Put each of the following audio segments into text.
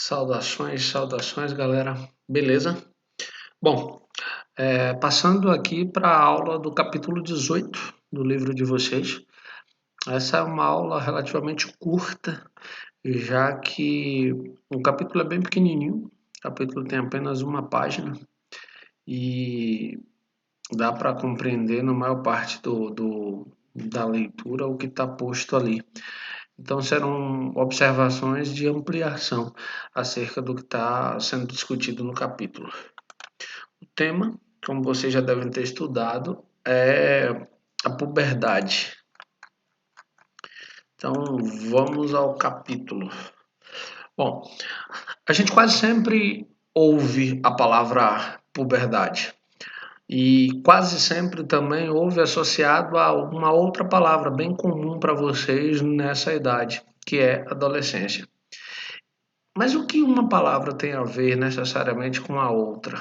Saudações, galera. Beleza? Bom, passando aqui para a aula do capítulo 18 do livro de vocês. Essa é uma aula relativamente curta, já que o capítulo é bem pequenininho. O capítulo tem apenas uma página e dá para compreender na maior parte da leitura o que está posto ali. Então, serão observações de ampliação acerca do que está sendo discutido no capítulo. O tema, como vocês já devem ter estudado, é a puberdade. Então, vamos ao capítulo. Bom, a gente quase sempre ouve a palavra puberdade. E quase sempre também ouve associado a uma outra palavra bem comum para vocês nessa idade, que é adolescência. Mas o que uma palavra tem a ver necessariamente com a outra?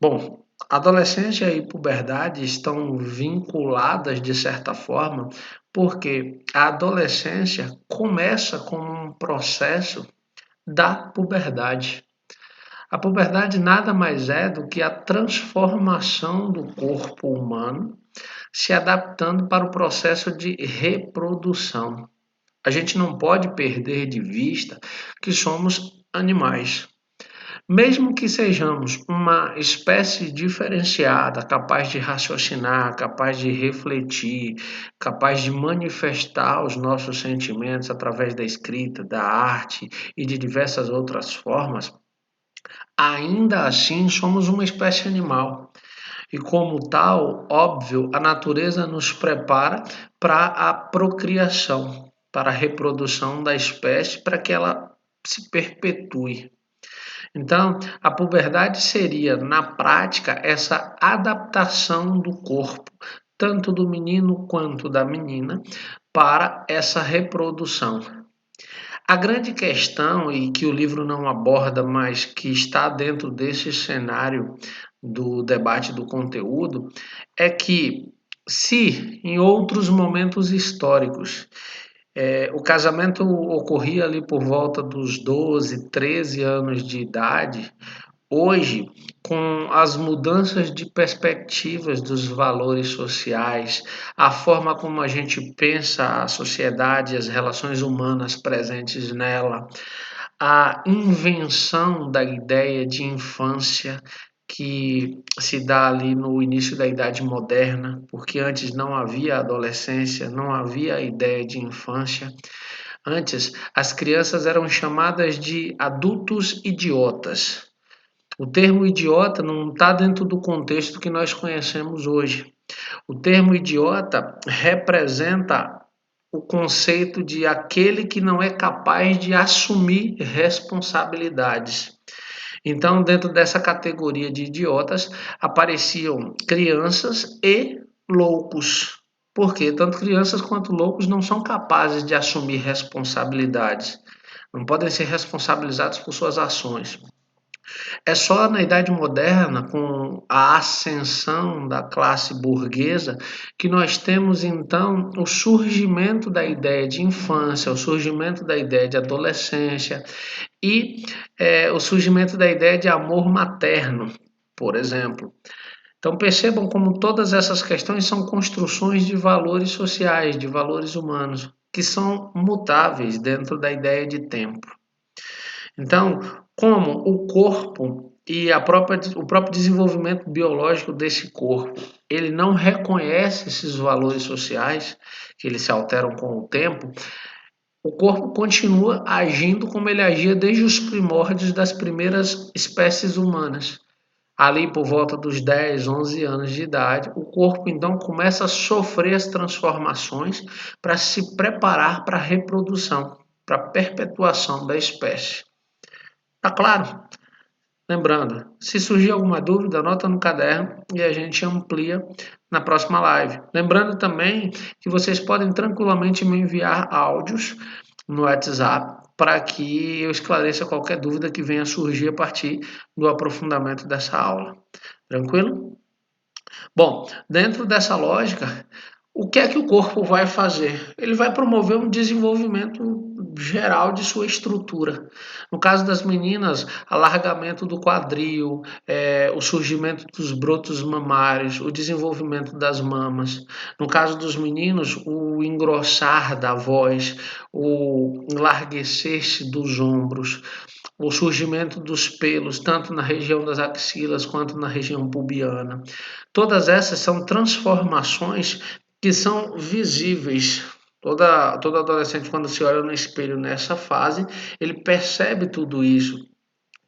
Bom, adolescência e puberdade estão vinculadas de certa forma, porque a adolescência começa com um processo da puberdade. A puberdade nada mais é do que a transformação do corpo humano se adaptando para o processo de reprodução. A gente não pode perder de vista que somos animais. Mesmo que sejamos uma espécie diferenciada, capaz de raciocinar, capaz de refletir, capaz de manifestar os nossos sentimentos através da escrita, da arte e de diversas outras formas, ainda assim somos uma espécie animal. E como tal, óbvio, a natureza nos prepara para a procriação, para a reprodução da espécie, para que ela se perpetue. Então, a puberdade seria, na prática, essa adaptação do corpo, tanto do menino quanto da menina, para essa reprodução. A grande questão, e que o livro não aborda, mas que está dentro desse cenário do debate do conteúdo, é que, se em outros momentos históricos o casamento ocorria ali por volta dos 12, 13 anos de idade, hoje, com as mudanças de perspectivas dos valores sociais, a forma como a gente pensa a sociedade, as relações humanas presentes nela, a invenção da ideia de infância que se dá ali no início da Idade Moderna, porque antes não havia adolescência, não havia a ideia de infância. Antes, as crianças eram chamadas de adultos idiotas. O termo idiota não está dentro do contexto que nós conhecemos hoje. O termo idiota representa o conceito de aquele que não é capaz de assumir responsabilidades. Então, dentro dessa categoria de idiotas, apareciam crianças e loucos. Porque tanto crianças quanto loucos não são capazes de assumir responsabilidades. Não podem ser responsabilizados por suas ações. É só na Idade Moderna, com a ascensão da classe burguesa, que nós temos então o surgimento da ideia de infância, o surgimento da ideia de adolescência e o surgimento da ideia de amor materno, por exemplo. Então percebam como todas essas questões são construções de valores sociais, de valores humanos, que são mutáveis dentro da ideia de tempo. Então, como o corpo e o próprio desenvolvimento biológico desse corpo, ele não reconhece esses valores sociais, que eles se alteram com o tempo, o corpo continua agindo como ele agia desde os primórdios das primeiras espécies humanas. Ali por volta dos 10, 11 anos de idade, o corpo então começa a sofrer as transformações para se preparar para a reprodução, para a perpetuação da espécie. Tá claro? Lembrando, se surgir alguma dúvida, anota no caderno e a gente amplia na próxima live. Lembrando também que vocês podem tranquilamente me enviar áudios no WhatsApp para que eu esclareça qualquer dúvida que venha a surgir a partir do aprofundamento dessa aula. Tranquilo? Bom, dentro dessa lógica, O que é que o corpo vai fazer? Ele vai promover um desenvolvimento geral de sua estrutura. No caso das meninas, alargamento do quadril, o surgimento dos brotos mamários, o desenvolvimento das mamas. No caso dos meninos, o engrossar da voz, o enlarguecer-se dos ombros, o surgimento dos pelos, tanto na região das axilas quanto na região pubiana. Todas essas são transformações que são visíveis. Todo adolescente, quando se olha no espelho nessa fase, ele percebe tudo isso.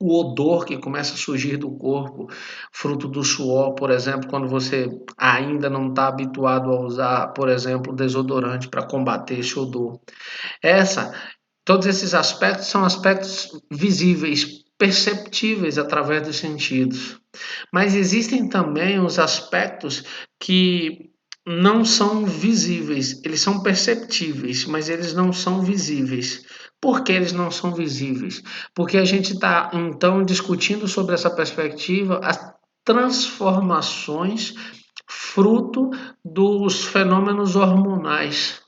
O odor que começa a surgir do corpo, fruto do suor, por exemplo, quando você ainda não está habituado a usar, por exemplo, desodorante para combater esse odor. Essa, todos esses aspectos são aspectos visíveis, perceptíveis através dos sentidos. Mas existem também os aspectos que não são visíveis, eles são perceptíveis, mas eles não são visíveis. Por que eles não são visíveis? Porque a gente está, então, discutindo sobre essa perspectiva as transformações fruto dos fenômenos hormonais.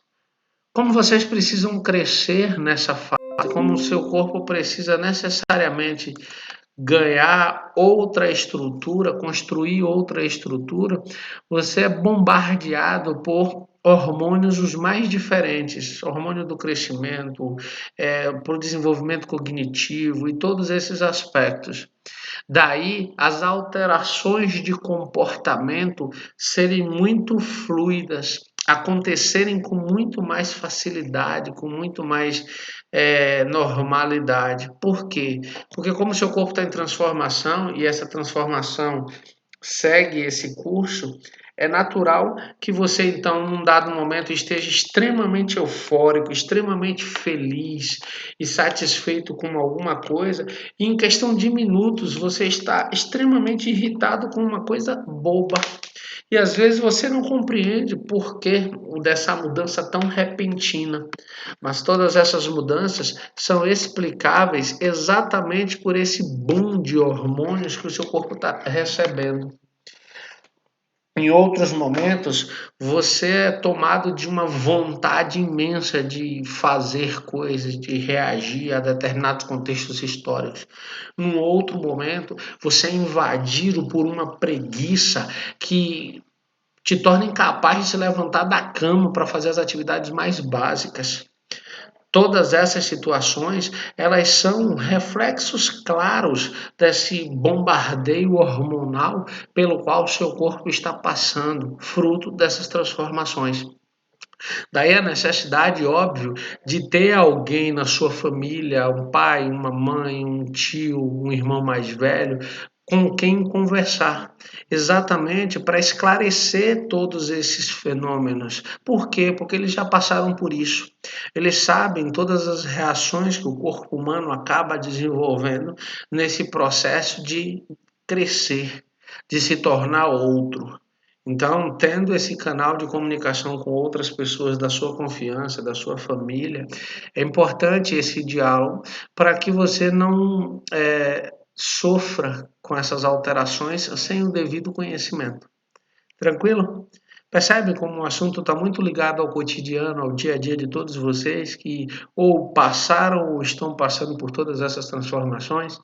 Como vocês precisam crescer nessa fase, como o seu corpo precisa necessariamente ganhar outra estrutura, construir outra estrutura, você é bombardeado por hormônios os mais diferentes, hormônio do crescimento, por desenvolvimento cognitivo e todos esses aspectos. Daí as alterações de comportamento serem muito fluidas, acontecerem com muito mais facilidade, com muito mais normalidade. Por quê? Porque como seu corpo está em transformação e essa transformação segue esse curso, é natural que você então, num dado momento, esteja extremamente eufórico, extremamente feliz e satisfeito com alguma coisa, e em questão de minutos você está extremamente irritado com uma coisa boba. E às vezes você não compreende por que dessa mudança tão repentina. Mas todas essas mudanças são explicáveis exatamente por esse boom de hormônios que o seu corpo está recebendo. Em outros momentos, você é tomado de uma vontade imensa de fazer coisas, de reagir a determinados contextos históricos. Num outro momento, você é invadido por uma preguiça que te torna incapaz de se levantar da cama para fazer as atividades mais básicas. Todas essas situações, elas são reflexos claros desse bombardeio hormonal pelo qual o seu corpo está passando, fruto dessas transformações. Daí a necessidade, óbvio, de ter alguém na sua família, um pai, uma mãe, um tio, um irmão mais velho, com quem conversar, exatamente para esclarecer todos esses fenômenos. Por quê? Porque eles já passaram por isso. Eles sabem todas as reações que o corpo humano acaba desenvolvendo nesse processo de crescer, de se tornar outro. Então, tendo esse canal de comunicação com outras pessoas da sua confiança, da sua família, é importante esse diálogo para que você não sofra com essas alterações sem o devido conhecimento. Tranquilo? Percebe como o assunto está muito ligado ao cotidiano, ao dia a dia de todos vocês que ou passaram ou estão passando por todas essas transformações?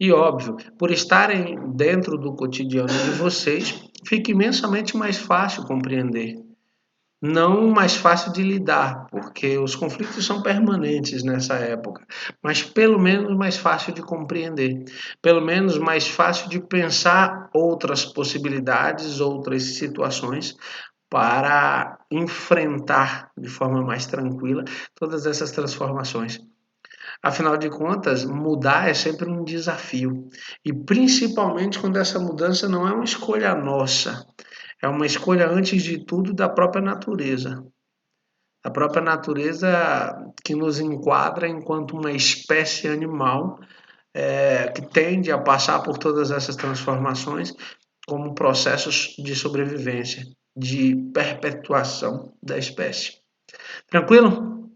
E óbvio, por estarem dentro do cotidiano de vocês, fica imensamente mais fácil compreender. Não mais fácil de lidar, porque os conflitos são permanentes nessa época, mas pelo menos mais fácil de compreender, pelo menos mais fácil de pensar outras possibilidades, outras situações para enfrentar de forma mais tranquila todas essas transformações. Afinal de contas, mudar é sempre um desafio. E principalmente quando essa mudança não é uma escolha nossa, é uma escolha, antes de tudo, da própria natureza. A própria natureza que nos enquadra enquanto uma espécie animal que tende a passar por todas essas transformações como processos de sobrevivência, de perpetuação da espécie. Tranquilo?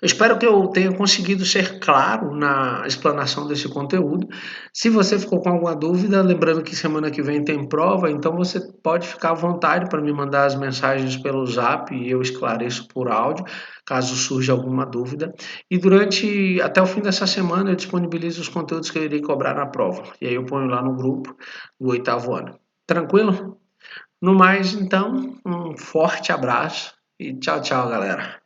Eu espero que eu tenha conseguido ser claro na explanação desse conteúdo. Se você ficou com alguma dúvida, lembrando que semana que vem tem prova, então você pode ficar à vontade para me mandar as mensagens pelo Zap e eu esclareço por áudio, caso surja alguma dúvida. E durante até o fim dessa semana eu disponibilizo os conteúdos que eu irei cobrar na prova. E aí eu ponho lá no grupo do 8º ano. Tranquilo? No mais, então, um forte abraço e tchau, tchau, galera.